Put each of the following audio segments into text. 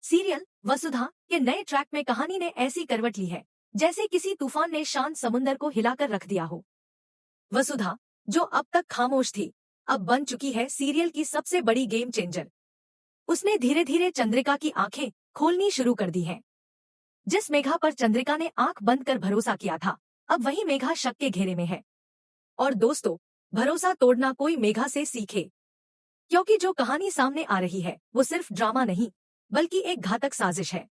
Serial वसुधा के नए track में कहानी ने ऐसी करवट ली है जैसे किसी तूफान ने शांत समुंदर को हिलाकर रख दिया हो। वसुधा, जो अब तक खामोश थी, अब बन चुकी है सीरियल की सबसे बड़ी गेम चेंजर। उसने धीरे धीरे चंद्रिका की आंखें खोलनी शुरू कर दी हैं। जिस मेघा पर चंद्रिका ने आंख बंद कर भरोसा किया था, अब वही मेघा शक के घेरे में है। और दोस्तों, भरोसा तोड़ना कोई मेघा से सीखे, क्योंकि जो कहानी सामने आ रही है वो सिर्फ ड्रामा नहीं बल्कि एक घातक साजिश है।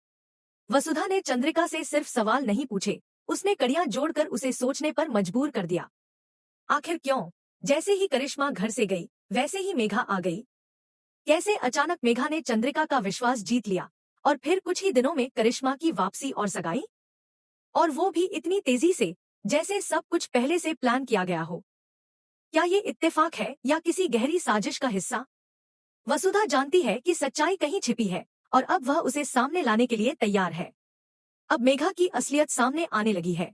वसुधा ने चंद्रिका से सिर्फ सवाल नहीं पूछे, उसने कड़ियां जोड़कर उसे सोचने पर मजबूर कर दिया। आखिर क्यों? जैसे ही करिश्मा घर से गई वैसे ही मेघा आ गई। कैसे अचानक मेघा ने चंद्रिका का विश्वास जीत लिया और फिर कुछ ही दिनों में करिश्मा की वापसी और सगाई, और वो भी इतनी तेजी से जैसे सब कुछ पहले से प्लान किया गया हो। क्या ये इत्तेफाक है या किसी गहरी साजिश का हिस्सा? वसुधा जानती है कि सच्चाई कहीं छिपी है और अब वह उसे सामने लाने के लिए तैयार है। अब मेघा की असलियत सामने आने लगी है।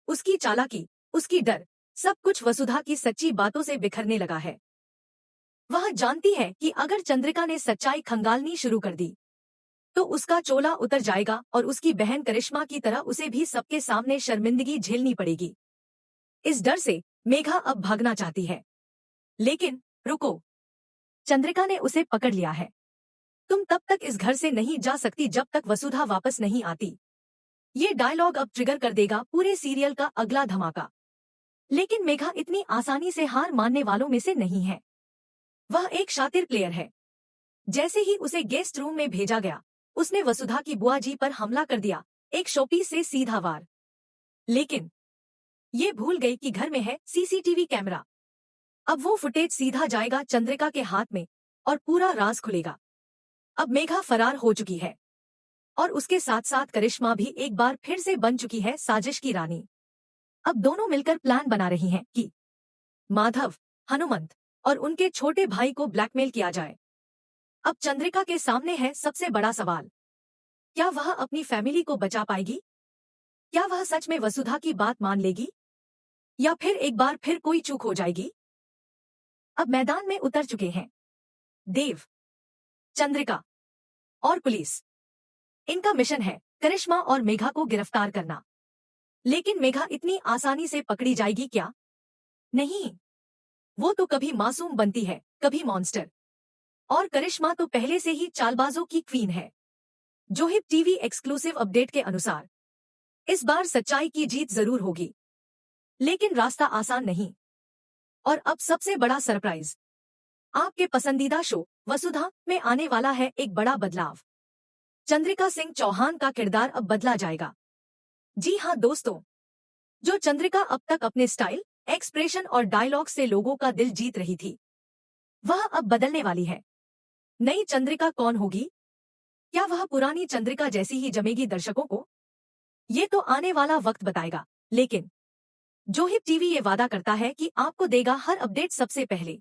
उसकी चालाकी, उसकी डर, सब कुछ वसुधा की सच्ची बातों से बिखरने लगा है। वह जानती है कि अगर चंद्रिका ने सच्चाई खंगालनी शुरू कर दी तो उसका चोला उतर जाएगा और उसकी बहन करिश्मा की तरह उसे भी सबके सामने शर्मिंदगी झेलनी पड़ेगी। इस डर से मेघा अब भागना चाहती है। लेकिन रुको, चंद्रिका ने उसे पकड़ लिया है। तुम तब तक इस घर से नहीं जा सकती जब तक वसुधा वापस नहीं आती। ये डायलॉग अब ट्रिगर कर देगा पूरे सीरियल का अगला धमाका। लेकिन मेघा इतनी आसानी से हार मानने वालों में से नहीं है। वह एक शातिर प्लेयर है। जैसे ही उसे गेस्ट रूम में भेजा गया, उसने वसुधा की बुआ जी पर हमला कर दिया, एक शोपीस से सीधा वार। लेकिन ये भूल गई कि घर में है सीसीटीवी कैमरा। अब वो फुटेज सीधा जाएगा चंद्रिका के हाथ में और पूरा राज खुलेगा। अब मेघा फरार हो चुकी है और उसके साथ साथ करिश्मा भी एक बार फिर से बन चुकी है साजिश की रानी। अब दोनों मिलकर प्लान बना रही हैं कि माधव, हनुमंत और उनके छोटे भाई को ब्लैकमेल किया जाए। अब चंद्रिका के सामने है सबसे बड़ा सवाल, क्या वह अपनी फैमिली को बचा पाएगी? क्या वह सच में वसुधा की बात मान लेगी या फिर एक बार फिर कोई चूक हो जाएगी? अब मैदान में उतर चुके हैं देव, चंद्रिका और पुलिस। इनका मिशन है करिश्मा और मेघा को गिरफ्तार करना। लेकिन मेघा इतनी आसानी से पकड़ी जाएगी क्या? नहीं, वो तो कभी मासूम बनती है, कभी मॉन्स्टर। और करिश्मा तो पहले से ही चालबाजों की क्वीन है। जोहिब टीवी एक्सक्लूसिव अपडेट के अनुसार इस बार सच्चाई की जीत जरूर होगी, लेकिन रास्ता आसान नहीं। और अब सबसे बड़ा सरप्राइज, आपके पसंदीदा शो वसुधा में आने वाला है एक बड़ा बदलाव। चंद्रिका सिंह चौहान का किरदार अब बदला जाएगा। जी हाँ दोस्तों, जो चंद्रिका अब तक अपने स्टाइल, एक्सप्रेशन और डायलॉग से लोगों का दिल जीत रही थी, वह अब बदलने वाली है। नई चंद्रिका कौन होगी? क्या वह पुरानी चंद्रिका जैसी ही जमेगी दर्शकों को? ये तो आने वाला वक्त बताएगा। लेकिन जोहिब टीवी ये वादा करता है कि आपको देगा हर अपडेट सबसे पहले।